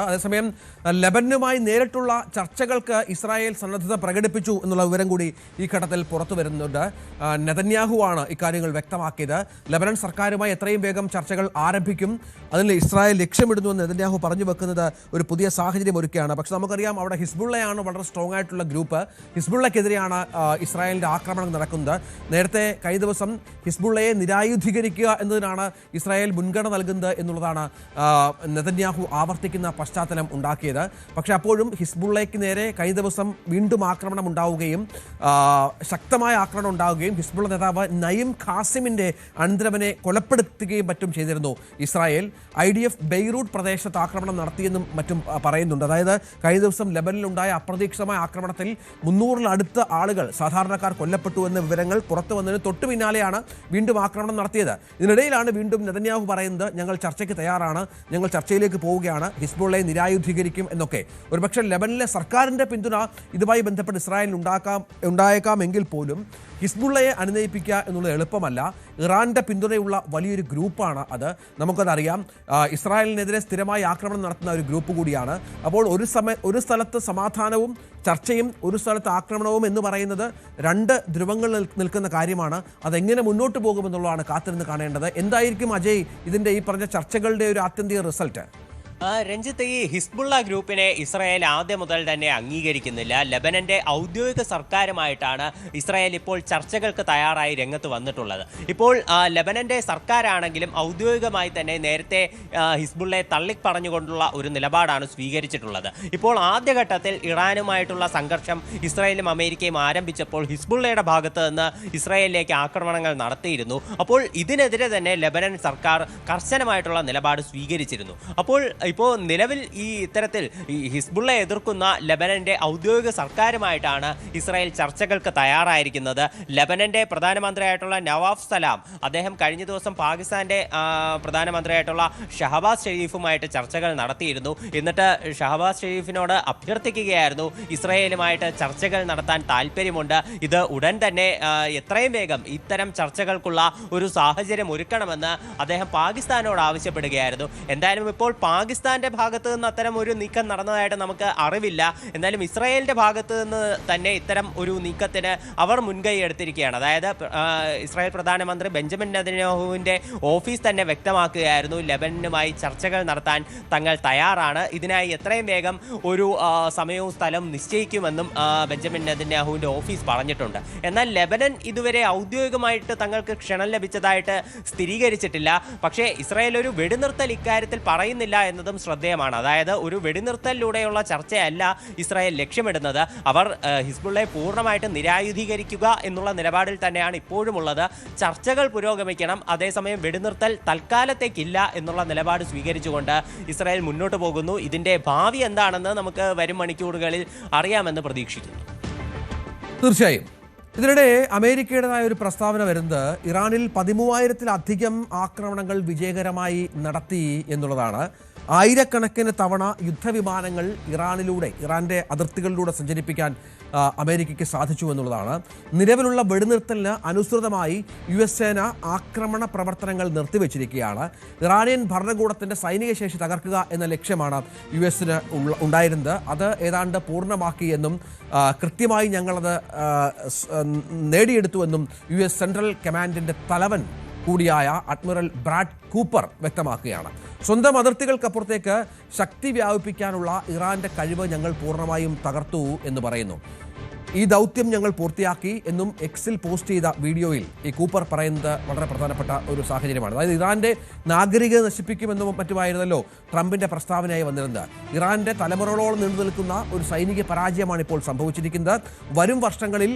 അതേസമയം ലെബനുമായി നേരിട്ടുള്ള ചർച്ചകൾക്ക് ഇസ്രായേൽ സന്നദ്ധത പ്രകടിപ്പിച്ചു എന്നുള്ള വിവരം കൂടി ഈ ഘട്ടത്തിൽ പുറത്തു വരുന്നുണ്ട്. നെതന്യാഹുവാണ് ഇക്കാര്യങ്ങൾ വ്യക്തമാക്കിയത്. ലെബനൻ സർക്കാരുമായി എത്രയും വേഗം ചർച്ചകൾ ആരംഭിക്കും, അതിൽ ഇസ്രായേൽ ലക്ഷ്യമിടുന്നുവെന്ന് നെതന്യാഹു പറഞ്ഞു വെക്കുന്നത് ഒരു പുതിയ സാഹചര്യം ഒരുക്കുകയാണ്. പക്ഷെ നമുക്കറിയാം, അവിടെ ഹിസ്ബുള്ളയാണ് വളരെ സ്ട്രോങ് ആയിട്ടുള്ള ഗ്രൂപ്പ്. ഹിസ്ബുള്ളക്കെതിരെയാണ് ഇസ്രായേലിൻ്റെ ആക്രമണം നടക്കുന്നത്. നേരത്തെ കഴിഞ്ഞ ദിവസം ഹിസ്ബുള്ളയെ നിരായുധീകരിക്കുക എന്നതിനാണ് ഇസ്രായേൽ മുൻഗണന നൽകുന്നത് എന്നുള്ളതാണ് നെതന്യാഹു ആവർത്തിക്കുന്ന പശ്ചാത്തലം ഉണ്ടാക്കിയത്. പക്ഷെ അപ്പോഴും ഹിസ്ബുള്ളയ്ക്ക് നേരെ കഴിഞ്ഞ ദിവസം വീണ്ടും ആക്രമണം ഉണ്ടാവുകയും ശക്തമായ ആക്രമണം ഉണ്ടാവുകയും ഹിസ്ബുള്ള നേതാവ് നയിം ഖാസിമിൻ്റെ അനന്തരവനെ കൊലപ്പെടുത്തുകയും മറ്റും ചെയ്തിരുന്നു ഇസ്രായേൽ. IDF ബെയ്റൂട്ട് പ്രദേശത്ത് ആക്രമണം നടത്തിയെന്നും മറ്റും പറയുന്നുണ്ട്. അതായത് കഴിഞ്ഞ ദിവസം ലെബനിലുണ്ടായ അപ്രതീക്ഷിതമായ ആക്രമണത്തിൽ 300-ലടുത്ത ആളുകൾ, സാധാരണക്കാർ കൊല്ലപ്പെട്ടു എന്ന വിവരങ്ങൾ പുറത്തു വന്നതിന് തൊട്ടു പിന്നാലെയാണ് വീണ്ടും ആക്രമണം നടത്തിയത്. ഇതിനിടയിലാണ് വീണ്ടും നെതന്യാഹു പറയുന്നത്, ഞങ്ങൾ ചർച്ചയ്ക്ക് തയ്യാറാണ്, ഞങ്ങൾ ചർച്ചയിലേക്ക് പോവുകയാണ്, ഹിസ്ബുള്ളയെ നിരായുധീകരിക്കും എന്നൊക്കെ. ഒരുപക്ഷെ ലെബനിലെ സർക്കാരിൻ്റെ പിന്തുണ ഇതുമായി ബന്ധപ്പെട്ട് ഇസ്രായേലിൽ ഉണ്ടായേക്കാമെങ്കിൽ പോലും ഹിസ്ബുള്ളയെ അനുനയിപ്പിക്കുക എന്നുള്ളത് എളുപ്പമല്ല. ഇറാന്റെ പിന്തുണയുള്ള വലിയൊരു ഗ്രൂപ്പാണ് അത്, നമുക്കതറിയാം. ഇസ്രായേലിനെതിരെ സ്ഥിരമായി ആക്രമണം നടത്തുന്ന ഒരു ഗ്രൂപ്പ് കൂടിയാണ്. അപ്പോൾ ഒരു സ്ഥലത്ത് സമാധാനവും ചർച്ചയും ഒരു സ്ഥലത്ത് ആക്രമണവും എന്ന് പറയുന്നത് രണ്ട് ധ്രുവങ്ങളിൽ നിൽക്കുന്ന കാര്യമാണ്. അതെങ്ങനെ മുന്നോട്ട് പോകുമെന്നുള്ളതാണ് കാത്തിരുന്ന് കാണേണ്ടത്. എന്തായിരിക്കും അജയ് ഇതിൻ്റെ ഈ പറഞ്ഞ ചർച്ചകളുടെ ഒരു ആത്യന്തിക റിസൾട്ട്? രഞ്ജിത്ത്, ഈ ഹിസ്ബുള്ള ഗ്രൂപ്പിനെ ഇസ്രായേൽ ആദ്യം മുതൽ തന്നെ അംഗീകരിക്കുന്നില്ല. ലെബനന്റെ ഔദ്യോഗിക സർക്കാരുമായിട്ടാണ് ഇസ്രായേൽ ഇപ്പോൾ ചർച്ചകൾക്ക് തയ്യാറായി രംഗത്ത് വന്നിട്ടുള്ളത്. ഇപ്പോൾ ലെബനന്റെ സർക്കാരാണെങ്കിലും ഔദ്യോഗികമായി തന്നെ നേരത്തെ ഹിസ്ബുള്ളയെ തള്ളിപ്പറഞ്ഞുകൊണ്ടുള്ള ഒരു നിലപാടാണ് സ്വീകരിച്ചിട്ടുള്ളത്. ഇപ്പോൾ ആദ്യഘട്ടത്തിൽ ഇറാനുമായിട്ടുള്ള സംഘർഷം ഇസ്രായേലും അമേരിക്കയും ആരംഭിച്ചപ്പോൾ ഹിസ്ബുള്ളയുടെ ഭാഗത്ത് നിന്ന് ഇസ്രായേലിലേക്ക് ആക്രമണങ്ങൾ നടത്തിയിരുന്നു. അപ്പോൾ ഇതിനെതിരെ തന്നെ ലെബനൻ സർക്കാർ കർശനമായിട്ടുള്ള നിലപാട് സ്വീകരിച്ചിരുന്നു. അപ്പോൾ ഇപ്പോൾ നിലവിൽ ഈ ഇത്തരത്തിൽ ഈ ഹിസ്ബുള്ളയെ എതിർക്കുന്ന ലെബനന്റെ ഔദ്യോഗിക സർക്കാരുമായിട്ടാണ് ഇസ്രായേൽ ചർച്ചകൾക്ക് തയ്യാറായിരിക്കുന്നത്. ലെബനന്റെ പ്രധാനമന്ത്രിയായിട്ടുള്ള നവാഫ് സലാം, അദ്ദേഹം കഴിഞ്ഞ ദിവസം പാകിസ്ഥാന്റെ പ്രധാനമന്ത്രിയായിട്ടുള്ള ഷഹബാസ് ഷെരീഫുമായിട്ട് ചർച്ചകൾ നടത്തിയിരുന്നു. എന്നിട്ട് ഷഹബാസ് ഷെരീഫിനോട് അഭ്യർത്ഥിക്കുകയായിരുന്നു, ഇസ്രായേലുമായിട്ട് ചർച്ചകൾ നടത്താൻ താല്പര്യമുണ്ട്, ഇത് ഉടൻ തന്നെ എത്രയും വേഗം ഇത്തരം ചർച്ചകൾക്കുള്ള ഒരു സാഹചര്യം ഒരുക്കണമെന്ന് അദ്ദേഹം പാകിസ്ഥാനോട് ആവശ്യപ്പെടുകയായിരുന്നു. എന്തായാലും ഇപ്പോൾ പാകിസ്ഥാന്റെ ഭാഗത്ത് നിന്ന് അത്തരം ഒരു നീക്കം നടന്നതായിട്ട് നമുക്ക് അറിവില്ല. എന്നാലും ഇസ്രായേലിന്റെ ഭാഗത്ത് നിന്ന് തന്നെ ഇത്തരം ഒരു നീക്കത്തിന് അവർ മുൻകൈ എടുത്തിരിക്കുകയാണ്. അതായത് ഇസ്രായേൽ പ്രധാനമന്ത്രി ബെഞ്ചമിൻ നെതന്യാഹുവിന്റെ ഓഫീസ് തന്നെ വ്യക്തമാക്കുകയായിരുന്നു, ലെബനുമായി ചർച്ചകൾ നടത്താൻ തങ്ങൾ തയ്യാറാണ്, ഇതിനായി എത്രയും വേഗം ഒരു സമയവും സ്ഥലവും നിശ്ചയിക്കുമെന്നും ബെഞ്ചമിൻ നെതന്യാഹുവിന്റെ ഓഫീസ് പറഞ്ഞിട്ടുണ്ട്. എന്നാൽ ലെബനൻ ഇതുവരെ ഔദ്യോഗികമായിട്ട് തങ്ങൾക്ക് ക്ഷണം ലഭിച്ചതായിട്ട് സ്ഥിരീകരിച്ചിട്ടില്ല. പക്ഷേ ഇസ്രായേൽ ഒരു വെടിനിർത്തൽ ഇക്കാര്യത്തിൽ പറയുന്നില്ല എന്നതും ശ്രദ്ധേയമാണ്. അതായത് ഒരു വെടിനിർത്തലിലൂടെയുള്ള ചർച്ചയല്ല ഇസ്രായേൽ ലക്ഷ്യമിടുന്നത്. അവർ ഹിസ്ബുള്ളയെ പൂർണ്ണമായിട്ട് നിരായുധീകരിക്കുക എന്നുള്ള നിലപാടിൽ തന്നെയാണ് ഇപ്പോഴും ഉള്ളത്. ചർച്ചകൾ പുരോഗമിക്കണം, അതേസമയം വെടിനിർത്തൽ തൽക്കാലത്തേക്കില്ല എന്നുള്ള നിലപാട് സ്വീകരിച്ചുകൊണ്ട് ഇസ്രായേൽ മുന്നോട്ട് പോകുന്നു. ഇതിന്റെ ഭാവി എന്താണെന്ന് നമുക്ക് വരും മണിക്കൂറുകളിൽ അറിയാമെന്ന് പ്രതീക്ഷിക്കുന്നു. തീർച്ചയായും. ഇതിനിടെ അമേരിക്കയുടേതായ ഒരു പ്രസ്താവന വരുന്നത് ഇറാനിൽ 13,000-ലധികം ആക്രമണങ്ങൾ വിജയകരമായി നടത്തി എന്നുള്ളതാണ്. ആയിരക്കണക്കിന് തവണ യുദ്ധവിമാനങ്ങൾ ഇറാന്റെ അതിർത്തികളിലൂടെ സഞ്ചരിപ്പിക്കാൻ അമേരിക്കയ്ക്ക് സാധിച്ചു എന്നുള്ളതാണ്. നിലവിലുള്ള വെടിനിർത്തലിന് അനുസൃതമായി US സേന ആക്രമണ പ്രവർത്തനങ്ങൾ നിർത്തിവെച്ചിരിക്കുകയാണ്. ഇറാനിയൻ ഭരണകൂടത്തിൻ്റെ സൈനിക ശേഷി തകർക്കുക എന്ന ലക്ഷ്യമാണ് US ഉണ്ടായിരുന്നത്. അത് ഏതാണ്ട് പൂർണ്ണമാക്കി എന്നും കൃത്യമായി ഞങ്ങളത് നേടിയെടുത്തുവെന്നും US സെൻട്രൽ കമാൻഡിൻ്റെ തലവൻ കൂടിയായ അഡ്മിറൽ ബ്രാഡ് കൂപ്പർ വ്യക്തമാക്കുകയാണ്. സ്വന്തം അതിർത്തികൾക്കപ്പുറത്തേക്ക് ശക്തി വ്യാപിപ്പിക്കാനുള്ള ഇറാന്റെ കഴിവ് ഞങ്ങൾ പൂർണ്ണമായും തകർത്തു എന്ന് പറയുന്നു. ഈ ദൗത്യം ഞങ്ങൾ പൂർത്തിയാക്കി എന്നും എക്സിൽ പോസ്റ്റ് ചെയ്ത വീഡിയോയിൽ ഈ കൂപ്പർ പറയുന്നത് വളരെ പ്രധാനപ്പെട്ട ഒരു സാഹചര്യമാണ്. അതായത് ഇറാന്റെ നാഗരികത നശിപ്പിക്കുമെന്നും മറ്റുമായിരുന്നല്ലോ ട്രംപിന്റെ പ്രസ്താവനയായി വന്നിരുന്നത്. ഇറാന്റെ തലമുറകളോളം നീണ്ടു നിൽക്കുന്ന ഒരു സൈനിക പരാജയമാണ് ഇപ്പോൾ സംഭവിച്ചിരിക്കുന്നത്. വരും വർഷങ്ങളിൽ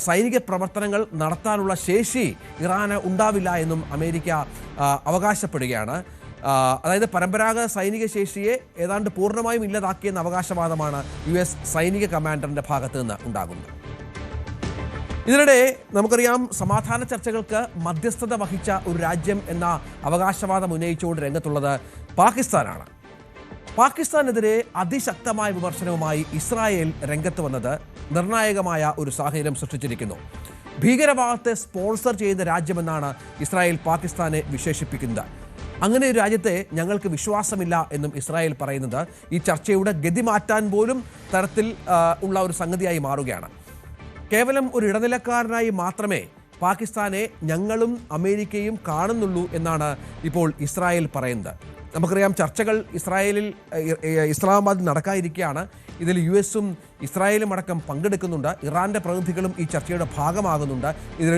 സൈനിക പ്രവർത്തനങ്ങൾ നടത്താനുള്ള ശേഷി ഇറാന് ഉണ്ടാവില്ല എന്നും അമേരിക്ക അവകാശപ്പെടുകയാണ്. അതായത് പരമ്പരാഗത സൈനിക ശേഷിയെ ഏതാണ്ട് പൂർണ്ണമായും ഇല്ലാതാക്കിയെന്ന അവകാശവാദമാണ് US സൈനിക കമാൻഡറിന്റെ ഭാഗത്ത് നിന്ന് ഉണ്ടാകുന്നത്. ഇതിനിടെ നമുക്കറിയാം, സമാധാന ചർച്ചകൾക്ക് മധ്യസ്ഥത വഹിച്ച ഒരു രാജ്യം എന്ന അവകാശവാദം ഉന്നയിച്ചുകൊണ്ട് രംഗത്തുള്ളത് പാകിസ്ഥാനാണ്. പാകിസ്ഥാനെതിരെ അതിശക്തമായ വിമർശനവുമായി ഇസ്രായേൽ രംഗത്ത് വന്നത് നിർണായകമായ ഒരു സാഹചര്യം സൃഷ്ടിച്ചിരിക്കുന്നു. ഭീകരവാദത്തെ സ്പോൺസർ ചെയ്യുന്ന രാജ്യമെന്നാണ് ഇസ്രായേൽ പാകിസ്ഥാനെ വിശേഷിപ്പിക്കുന്നത്. അങ്ങനെ ഒരു രാജ്യത്തെ ഞങ്ങൾക്ക് വിശ്വാസമില്ല എന്നും ഇസ്രായേൽ പറയുന്നത് ഈ ചർച്ചയുടെ ഗതി മാറ്റാൻ പോലും തരത്തിൽ ഉള്ള ഒരു സംഗതിയായി മാറുകയാണ്. കേവലം ഒരു ഇടനിലക്കാരനായി മാത്രമേ പാകിസ്ഥാനെ ഞങ്ങളും അമേരിക്കയും കാണുന്നുള്ളൂ എന്നാണ് ഇപ്പോൾ ഇസ്രായേൽ പറയുന്നത്. നമുക്കറിയാം, ചർച്ചകൾ ഇസ്ലാമാബാദിൽ നടക്കാതിരിക്കുകയാണ്. ഇതിൽ US-ഉം ഇസ്രായേലും അടക്കം പങ്കെടുക്കുന്നുണ്ട്. ഇറാന്റെ പ്രതിനിധികളും ഈ ചർച്ചയുടെ ഭാഗമാകുന്നുണ്ട്.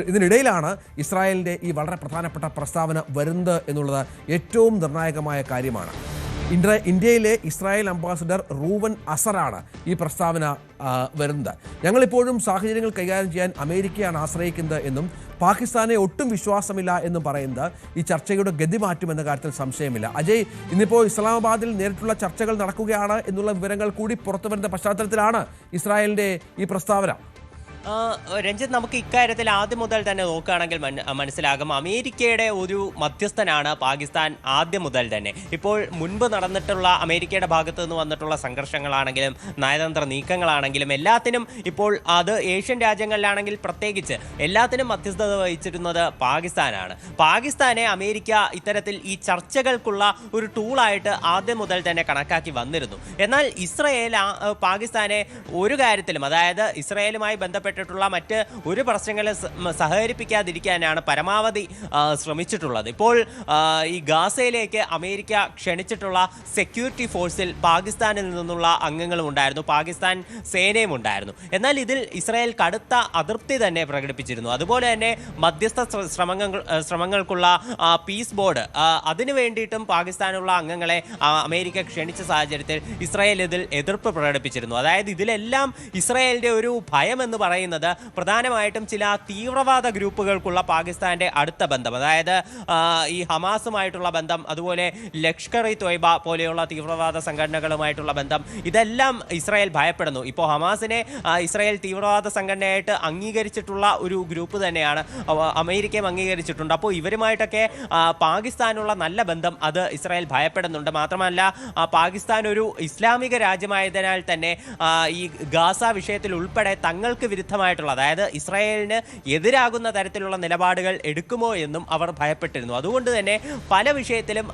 ഇതിനിടയിലാണ് ഇസ്രായേലിൻ്റെ ഈ വളരെ പ്രധാനപ്പെട്ട പ്രസ്താവന വരുന്നത് എന്നുള്ളത് ഏറ്റവും നിർണായകമായ കാര്യമാണ്. ഇന്ത്യയിലെ ഇസ്രായേൽ അംബാസഡർ റൂവൻ അസറാണ് ഈ പ്രസ്താവന വരുന്നത്. ഞങ്ങളിപ്പോഴും സാഹചര്യങ്ങൾ കൈകാര്യം ചെയ്യാൻ അമേരിക്കയാണ് ആശ്രയിക്കുന്നത് എന്നും പാകിസ്ഥാനെ ഒട്ടും വിശ്വാസമില്ല എന്നും പറയുന്നത് ഈ ചർച്ചയുടെ ഗതി മാറ്റുമെന്ന കാര്യത്തിൽ സംശയമില്ല. അജയ്, ഇന്നിപ്പോൾ ഇസ്ലാമാബാദിൽ നേരിട്ടുള്ള ചർച്ചകൾ നടക്കുകയാണ് എന്നുള്ള വിവരങ്ങൾ കൂടി പുറത്തു വരുന്ന പശ്ചാത്തലത്തിലാണ് ഇസ്രായേലിൻ്റെ ഈ പ്രസ്താവന. രഞ്ജിത്ത്, നമുക്ക് ഇക്കാര്യത്തിൽ ആദ്യം മുതൽ തന്നെ നോക്കുകയാണെങ്കിൽ മനസ്സിലാകും, അമേരിക്കയുടെ ഒരു മധ്യസ്ഥനാണ് പാകിസ്ഥാൻ ആദ്യം മുതൽ തന്നെ. ഇപ്പോൾ മുൻപ് നടന്നിട്ടുള്ള അമേരിക്കയുടെ ഭാഗത്തു നിന്ന് വന്നിട്ടുള്ള സംഘർഷങ്ങളാണെങ്കിലും നയതന്ത്ര നീക്കങ്ങളാണെങ്കിലും എല്ലാത്തിനും ഇപ്പോൾ അത് ഏഷ്യൻ രാജ്യങ്ങളിലാണെങ്കിൽ പ്രത്യേകിച്ച് എല്ലാത്തിനും മധ്യസ്ഥത വഹിച്ചിരുന്നത് പാകിസ്ഥാനാണ്. പാകിസ്ഥാനെ അമേരിക്ക ഇത്തരത്തിൽ ഈ ചർച്ചകൾക്കുള്ള ഒരു ടൂളായിട്ട് ആദ്യം മുതൽ തന്നെ കണക്കാക്കി വന്നിരുന്നു. എന്നാൽ ഇസ്രയേൽ പാകിസ്ഥാനെ ഒരു കാര്യത്തിലും, അതായത് ഇസ്രയേലുമായി ബന്ധപ്പെട്ടിട്ടുള്ള മറ്റ് ഒരു പ്രശ്നങ്ങളെ സഹകരിപ്പിക്കാതിരിക്കാനാണ് പരമാവധി ശ്രമിച്ചിട്ടുള്ളത്. ഇപ്പോൾ ഈ ഗാസയിലേക്ക് അമേരിക്ക ക്ഷണിച്ചിട്ടുള്ള സെക്യൂരിറ്റി ഫോഴ്സിൽ പാകിസ്ഥാനിൽ നിന്നുള്ള അംഗങ്ങളും ഉണ്ടായിരുന്നു, പാകിസ്ഥാൻ സേനയും ഉണ്ടായിരുന്നു. എന്നാൽ ഇതിൽ ഇസ്രായേൽ കടുത്ത അതൃപ്തി തന്നെ പ്രകടിപ്പിച്ചിരുന്നു. അതുപോലെ തന്നെ മധ്യസ്ഥ ശ്രമങ്ങൾക്കുള്ള പീസ് ബോർഡ്, അതിനു വേണ്ടിയിട്ടും പാകിസ്ഥാനുള്ള അംഗങ്ങളെ അമേരിക്ക ക്ഷണിച്ച സാഹചര്യത്തിൽ ഇസ്രായേൽ ഇതിൽ എതിർപ്പ് പ്രകടിപ്പിച്ചിരുന്നു. അതായത് ഇതിലെല്ലാം ഇസ്രായേലിന്റെ ഒരു ഭയം എന്ന് പറയുന്നത് പ്രധാനമായിട്ടും ചില തീവ്രവാദ ഗ്രൂപ്പുകൾക്കുള്ള പാകിസ്ഥാന്റെ അടുത്ത ബന്ധം, അതായത് ഈ ഹമാസുമായിട്ടുള്ള ബന്ധം, അതുപോലെ ലഷ്കർ-ഇ-ത്വയ്ബ പോലെയുള്ള തീവ്രവാദ സംഘടനകളുമായിട്ടുള്ള ബന്ധം, ഇതെല്ലാം ഇസ്രായേൽ ഭയപ്പെടുന്നു. ഇപ്പോൾ ഹമാസിനെ ഇസ്രായേൽ തീവ്രവാദ സംഘടനയായിട്ട് അംഗീകരിച്ചിട്ടുള്ള ഒരു ഗ്രൂപ്പ് തന്നെയാണ്, അമേരിക്കയും അംഗീകരിച്ചിട്ടുണ്ട്. അപ്പോൾ ഇവരുമായിട്ടൊക്കെ പാകിസ്ഥാനുള്ള നല്ല ബന്ധം അത് ഇസ്രായേൽ ഭയപ്പെടുന്നുണ്ട്. മാത്രമല്ല, പാകിസ്ഥാൻ ഒരു ഇസ്ലാമിക രാജ്യമായതിനാൽ തന്നെ ഈ ഗാസ വിഷയത്തിൽ ഉൾപ്പെടെ തങ്ങൾക്ക് വിരുദ്ധമായിട്ടുള്ള, അതായത് ഇസ്രായേലിന് എതിരാകുന്ന തരത്തിലുള്ള നിലപാടുകൾ എടുക്കുമോ എന്നും അവർ ഭയപ്പെട്ടിരുന്നു. അതുകൊണ്ട് തന്നെ പല വിഷയത്തിലും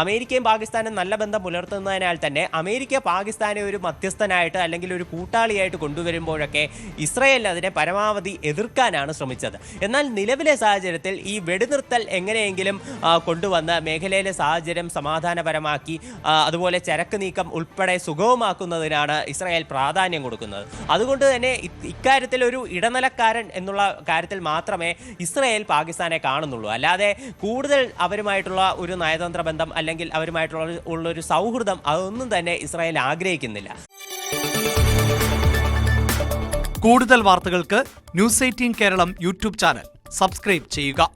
അമേരിക്കയും പാകിസ്ഥാനും നല്ല ബന്ധം പുലർത്തുന്നതിനാൽ തന്നെ അമേരിക്ക പാകിസ്ഥാനെ ഒരു മധ്യസ്ഥനായിട്ട് അല്ലെങ്കിൽ ഒരു കൂട്ടാളിയായിട്ട് കൊണ്ടുവരുമ്പോഴൊക്കെ ഇസ്രായേൽ അതിനെ പരമാവധി എതിർക്കാനാണ് ശ്രമിച്ചത്. എന്നാൽ നിലവിലെ സാഹചര്യത്തിൽ ഈ വെടിനിർത്തൽ എങ്ങനെയെങ്കിലും കൊണ്ടുവന്ന് മേഖലയിലെ സാഹചര്യം സമാധാനപരമാക്കി അതുപോലെ ചരക്ക് നീക്കം ഉൾപ്പെടെ സുഗമമാക്കുന്നതിനാണ് ഇസ്രായേൽ പ്രാധാന്യം കൊടുക്കുന്നത്. അതുകൊണ്ട് തന്നെ ഇക്കാര്യത്തിൽ ഒരു ഇടനിലക്കാരൻ എന്നുള്ള കാര്യത്തിൽ മാത്രമേ ഇസ്രായേൽ പാകിസ്ഥാനെ കാണുന്നുള്ളൂ. അല്ലാതെ കൂടുതൽ അവരുമായിട്ടുള്ള ഒരു നയതന്ത്ര ബന്ധം അല്ലെങ്കിൽ അവരുമായിട്ടുള്ള ഒരു സൗഹൃദം അതൊന്നും തന്നെ ഇസ്രായേൽ ആഗ്രഹിക്കുന്നില്ല. കൂടുതൽ വാർത്തകൾക്ക് News 18 Keralam YouTube channel subscribe ചെയ്യുക.